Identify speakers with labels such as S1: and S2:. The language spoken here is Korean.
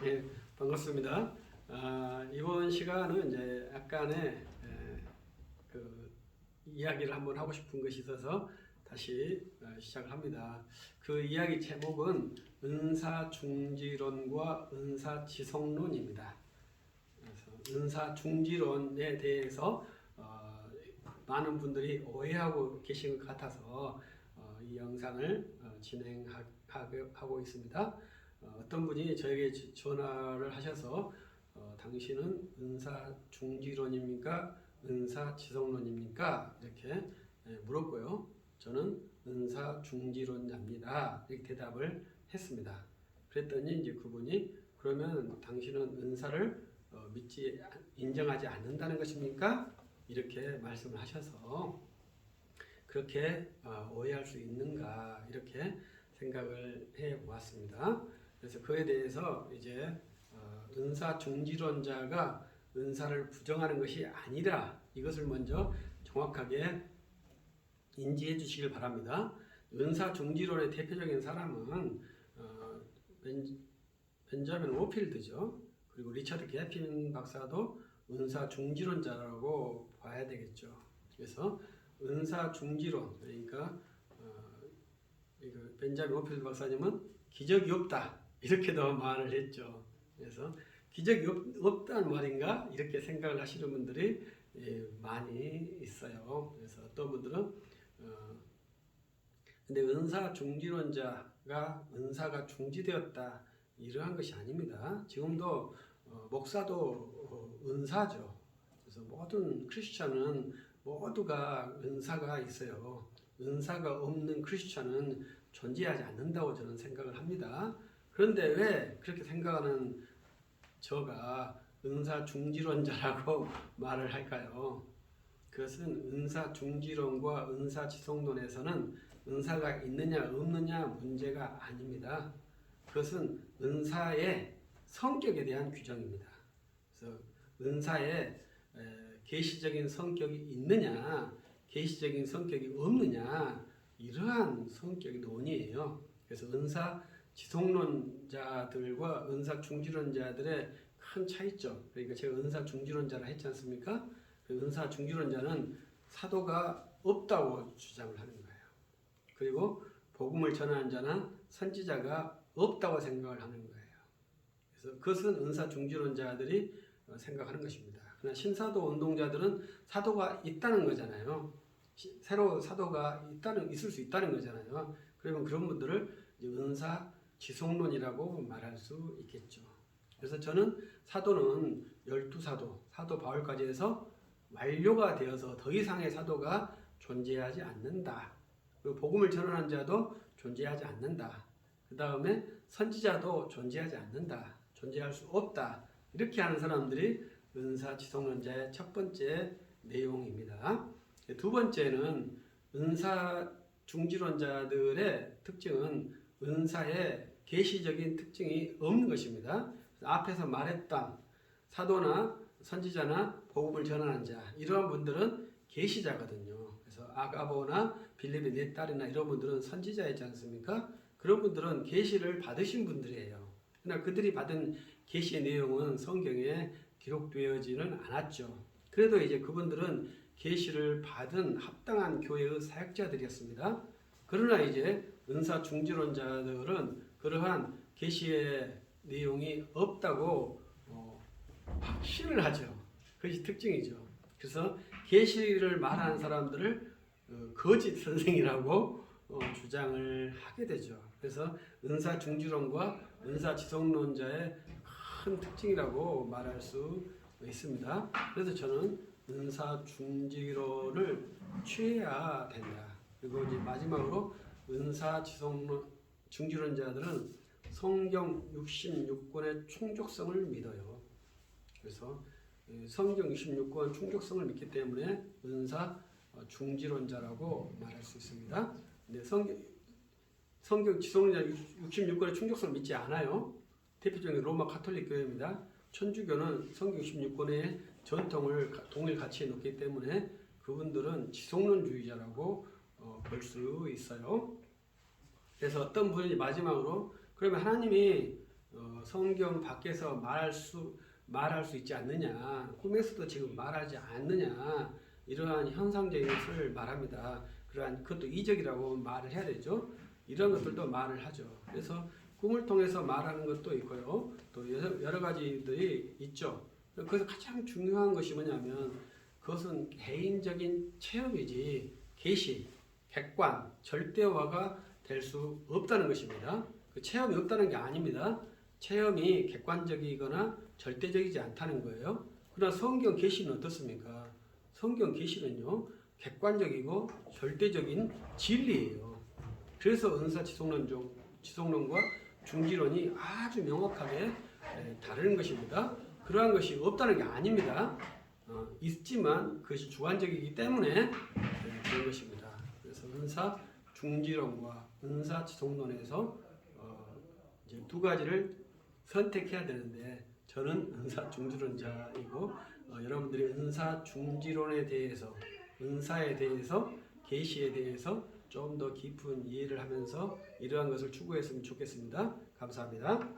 S1: 예, 반갑습니다. 이번 시간은 이제 약간의 그 이야기를 한번 하고 싶은 것이 있어서 다시 시작을 합니다. 그 이야기 제목은 은사중지론과 은사지성론입니다. 그래서 은사중지론에 대해서 많은 분들이 오해하고 계신 것 같아서 이 영상을 진행하고 있습니다. 어떤 분이 저에게 전화를 하셔서 당신은 은사중지론입니까? 은사지성론입니까? 이렇게 물었고요. 저는 은사중지론자입니다. 이렇게 대답을 했습니다. 그랬더니 이제 그분이 그러면 당신은 은사를 인정하지 않는다는 것입니까? 이렇게 말씀을 하셔서 그렇게 오해할 수 있는가 이렇게 생각을 해 보았습니다. 그래서 그에 대해서 이제 은사 중지론자가 은사를 부정하는 것이 아니라 이것을 먼저 정확하게 인지해 주시길 바랍니다. 은사 중지론의 대표적인 사람은 벤자민 오필드죠. 그리고 리처드 게핀 박사도 은사 중지론자라고 봐야 되겠죠. 그래서 은사 중지론, 그러니까 벤자민 오필드 박사님은 기적이 없다 이렇게도 말을 했죠. 그래서 기적이 없다는 말인가 이렇게 생각을 하시는 분들이 많이 있어요. 그래서 어떤 분들은 근데 은사 중지론자가 은사가 중지되었다 이러한 것이 아닙니다. 지금도 목사도 은사죠. 그래서 모든 크리스천은 모두가 은사가 있어요. 은사가 없는 크리스천은 존재하지 않는다고 저는 생각을 합니다. 그런데 왜 그렇게 생각하는 저가 은사 중지론자라고 말을 할까요? 그것은 은사 중지론과 은사 지성론에서는 은사가 있느냐 없느냐 문제가 아닙니다. 그것은 은사의 성격에 대한 규정입니다. 그래서 은사의 계시적인 성격이 있느냐, 계시적인 성격이 없느냐 이러한 성격의 논의예요. 그래서 은사 지성론자들과 은사 중지론자들의 큰 차이점. 그러니까 제가 은사 중지론자라 했지 않습니까? 그 은사 중지론자는 사도가 없다고 주장을 하는 거예요. 그리고 복음을 전하는 자나 선지자가 없다고 생각을 하는 거예요. 그래서 그것은 은사 중지론자들이 생각하는 것입니다. 그러나 신사도 운동자들은 사도가 있다는 거잖아요. 새로 사도가 있을 수 있다는 거잖아요. 그러면 그런 분들을 은사 지성론이라고 말할 수 있겠죠. 그래서 저는 사도는 12사도, 사도 바울까지 해서 완료가 되어서 더 이상의 사도가 존재하지 않는다. 그리고 복음을 전하는 자도 존재하지 않는다. 그 다음에 선지자도 존재하지 않는다. 존재할 수 없다. 이렇게 하는 사람들이 은사 지성론자의 첫 번째 내용입니다. 두 번째는 은사 중지론자들의 특징은 은사의 계시적인 특징이 없는 것입니다. 앞에서 말했던 사도나 선지자나 복음을 전하는 자 이러한 분들은 계시자거든요. 그래서 아가보나 빌립의 네 딸이나 이런 분들은 선지자이지 않습니까? 그런 분들은 계시를 받으신 분들이에요. 그러나 그들이 받은 계시의 내용은 성경에 기록되어지는 않았죠. 그래도 이제 그분들은 계시를 받은 합당한 교회의 사역자들이었습니다. 그러나 이제 은사 중지론자들은 그러한 계시의 내용이 없다고 확신을 하죠. 그것이 특징이죠. 그래서 계시를 말하는 사람들을 거짓 선생이라고 주장을 하게 되죠. 그래서 은사 중지론과 은사 지성론자의 큰 특징이라고 말할 수 있습니다. 그래서 저는 은사 중지론을 취해야 된다. 그리고 이제 마지막으로 은사 지성론 중지론자들은 성경 66권의 충족성을 믿어요. 그래서 성경 66권 충족성을 믿기 때문에 은사 중지론자라고 말할 수 있습니다. 근데 성경 지성론자 66권의 충족성을 믿지 않아요. 대표적인 로마 가톨릭 교회입니다. 천주교는 성경 66권의 전통을 동일 가치에 놓기 때문에 그분들은 지성론주의자라고 볼 수 있어요. 그래서 어떤 분이 마지막으로 그러면 하나님이 성경 밖에서 말할 수 있지 않느냐, 꿈에서도 지금 말하지 않느냐, 이러한 현상적인 것을 말합니다. 그러한 그것도 이적이라고 말을 해야 되죠. 이런 것들도 말을 하죠. 그래서 꿈을 통해서 말하는 것도 있고요. 또 여러 가지들이 있죠. 그래서 가장 중요한 것이 뭐냐면 그것은 개인적인 체험이지 계시, 객관, 절대화가 될 수 없다는 것입니다. 그 체험이 없다는 게 아닙니다. 체험이 객관적이거나 절대적이지 않다는 거예요. 그러나 성경 계시는 어떻습니까? 성경 계시는요, 객관적이고 절대적인 진리예요. 그래서 은사 지속론과 중지론이 아주 명확하게 다른 것입니다. 그러한 것이 없다는 게 아닙니다. 있지만 그것이 주관적이기 때문에 그런 것입니다. 그래서 은사 중지론과 은사 지속론에서 이제 두 가지를 선택해야 되는데 저는 은사 중지론자이고 여러분들이 은사 중지론에 대해서 은사에 대해서 계시에 대해서 좀 더 깊은 이해를 하면서 이러한 것을 추구했으면 좋겠습니다. 감사합니다.